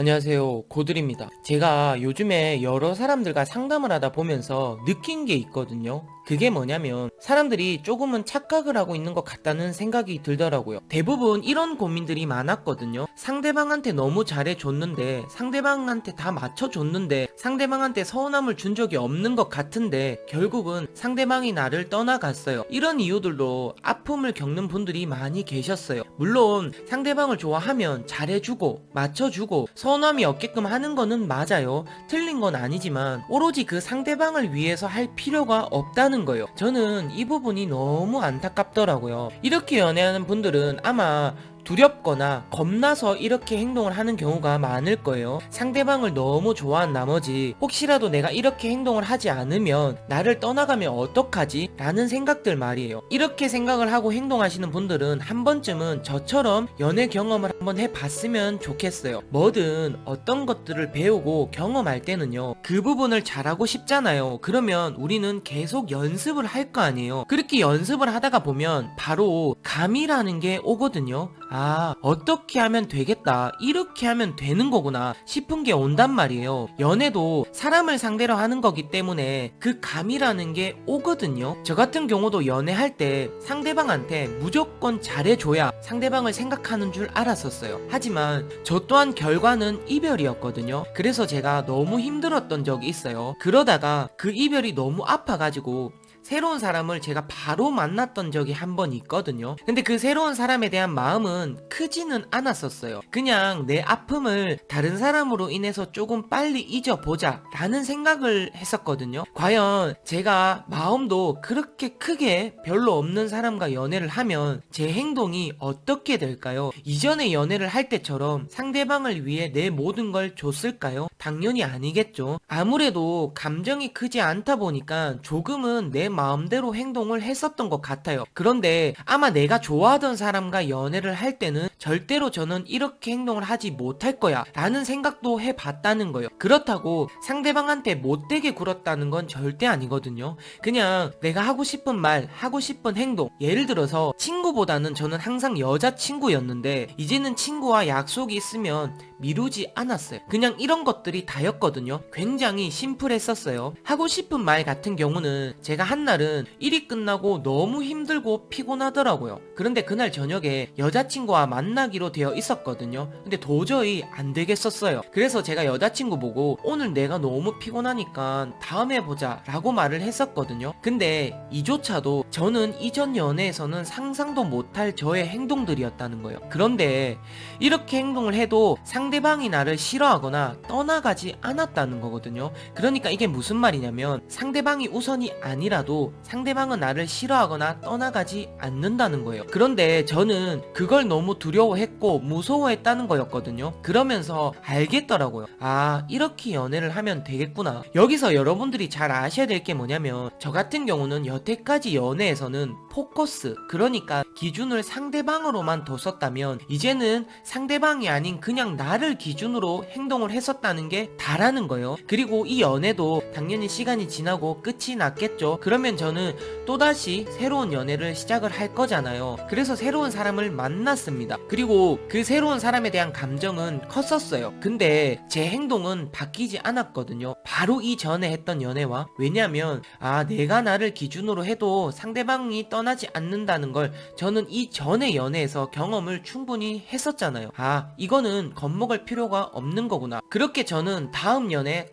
안녕하세요, 고들입니다. 제가 요즘에 여러 사람들과 상담을 하다 보면서 느낀 게 있거든요. 그게 뭐냐면 사람들이 조금은 착각을 하고 있는 것 같다는 생각이 들더라고요. 대부분 이런 고민들이 많았거든요. 상대방한테 너무 잘해줬는데, 상대방한테 다 맞춰줬는데, 상대방한테 서운함을 준 적이 없는 것 같은데 결국은 상대방이 나를 떠나갔어요. 이런 이유들로 아픔을 겪는 분들이 많이 계셨어요. 물론 상대방을 좋아하면 잘해주고 맞춰주고 서운함이 없게끔 하는 거는 맞아요. 틀린 건 아니지만 오로지 그 상대방을 위해서 할 필요가 없다는 거예요. 저는 이 부분이 너무 안타깝더라고요. 이렇게 연애하는 분들은 아마 두렵거나 겁나서 이렇게 행동을 하는 경우가 많을 거예요. 상대방을 너무 좋아한 나머지 혹시라도 내가 이렇게 행동을 하지 않으면 나를 떠나가면 어떡하지? 라는 생각들 말이에요. 이렇게 생각을 하고 행동하시는 분들은 한 번쯤은 저처럼 연애 경험을 한번 해봤으면 좋겠어요. 뭐든 어떤 것들을 배우고 경험할 때는요, 그 부분을 잘하고 싶잖아요. 그러면 우리는 계속 연습을 할 거 아니에요. 그렇게 연습을 하다가 보면 바로 감이라는 게 오거든요. 아, 어떻게 하면 되겠다, 이렇게 하면 되는 거구나 싶은 게 온단 말이에요. 연애도 사람을 상대로 하는 거기 때문에 그 감이라는 게 오거든요. 저 같은 경우도 연애할 때 상대방한테 무조건 잘해줘야 상대방을 생각하는 줄 알았었어요. 하지만 저 또한 결과는 이별이었거든요. 그래서 제가 너무 힘들었던 적이 있어요. 그러다가 그 이별이 너무 아파가지고 새로운 사람을 제가 바로 만났던 적이 한 번 있거든요. 근데 그 새로운 사람에 대한 마음은 크지는 않았었어요. 그냥 내 아픔을 다른 사람으로 인해서 조금 빨리 잊어보자 라는 생각을 했었거든요. 과연 제가 마음도 그렇게 크게 별로 없는 사람과 연애를 하면 제 행동이 어떻게 될까요? 이전에 연애를 할 때처럼 상대방을 위해 내 모든 걸 줬을까요? 당연히 아니겠죠. 아무래도 감정이 크지 않다 보니까 조금은 내 마음대로 행동을 했었던 것 같아요. 그런데 아마 내가 좋아하던 사람과 연애를 할 때는 절대로 저는 이렇게 행동을 하지 못할 거야 라는 생각도 해봤다는 거예요. 그렇다고 상대방한테 못되게 굴었다는 건 절대 아니거든요. 그냥 내가 하고 싶은 말, 하고 싶은 행동, 예를 들어서 친구보다는 저는 항상 여자친구였는데 이제는 친구와 약속이 있으면 미루지 않았어요. 그냥 이런 것들이 다였거든요. 굉장히 심플했었어요. 하고 싶은 말 같은 경우는 제가 한날은 일이 끝나고 너무 힘들고 피곤하더라고요. 그런데 그날 저녁에 여자친구와 만나기로 되어 있었거든요. 근데 도저히 안 되겠었어요. 그래서 제가 여자친구 보고 오늘 내가 너무 피곤하니까 다음에 보자 라고 말을 했었거든요. 근데 이조차도 저는 이전 연애에서는 상상도 못할 저의 행동들이었다는 거예요. 그런데 이렇게 행동을 해도 상대방이 나를 싫어하거나 떠나가지 않았다는 거거든요. 그러니까 이게 무슨 말이냐면 상대방이 우선이 아니라도 상대방은 나를 싫어하거나 떠나가지 않는다는 거예요. 그런데 저는 그걸 너무 두려워했고 무서워했다는 거였거든요. 그러면서 알겠더라고요. 아, 이렇게 연애를 하면 되겠구나. 여기서 여러분들이 잘 아셔야 될 게 뭐냐면 저 같은 경우는 여태까지 연애에서는 포커스, 그러니까 기준을 상대방으로만 뒀었다면 이제는 상대방이 아닌 그냥 나를 기준으로 행동을 했었다는 게 다라는 거예요. 그리고 이 연애도 당연히 시간이 지나고 끝이 났겠죠. 그러면 저는 또다시 새로운 연애를 시작을 할 거잖아요. 그래서 새로운 사람을 만났습니다. 그리고 그 새로운 사람에 대한 감정은 컸었어요. 근데 제 행동은 바뀌지 않았거든요. 바로 이전에 했던 연애와. 왜냐면 내가 나를 기준으로 해도 상대방이 떠나지 않는다는 걸 저는 이전의 연애에서 경험을 충분히 했었잖아요. 이거는 겁먹을 필요가 없는 거구나. 그렇게 저는 다음 연애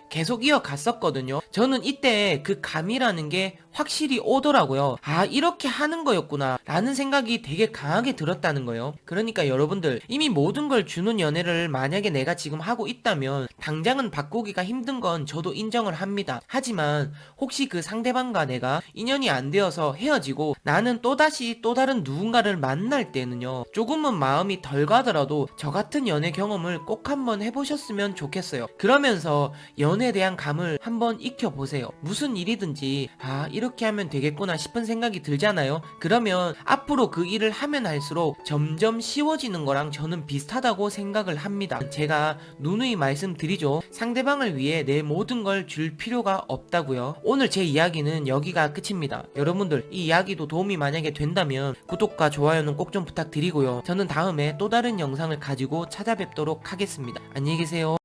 계속 이어갔었거든요. 저는 이때 그 감이라는 게 확실히 오더라고요. 이렇게 하는 거였구나 라는 생각이 되게 강하게 들었다는 거예요. 그러니까 여러분들, 이미 모든 걸 주는 연애를 만약에 내가 지금 하고 있다면 당장은 바꾸기가 힘든 건 저도 인정을 합니다. 하지만 혹시 그 상대방과 내가 인연이 안 되어서 헤어지고 나는 또다시 또 다른 누군가를 만날 때는요, 조금은 마음이 덜 가더라도 저 같은 연애 경험을 꼭 한번 해보셨으면 좋겠어요. 그러면서 연애에 대한 감을 한번 익혀보세요. 무슨 일이든지 이렇게 하면 되겠구나 싶은 생각이 들잖아요. 그러면 앞으로 그 일을 하면 할수록 점점 쉬워지는 거랑 저는 비슷하다고 생각을 합니다. 제가 누누이 말씀드리죠. 상대방을 위해 내 모든 걸 줄 필요가 없다고요. 오늘 제 이야기는 여기가 끝입니다. 여러분들, 이 이야기도 도움이 만약에 된다면 구독과 좋아요는 꼭 좀 부탁드리고요. 저는 다음에 또 다른 영상을 가지고 찾아뵙도록 하겠습니다. 안녕히 계세요.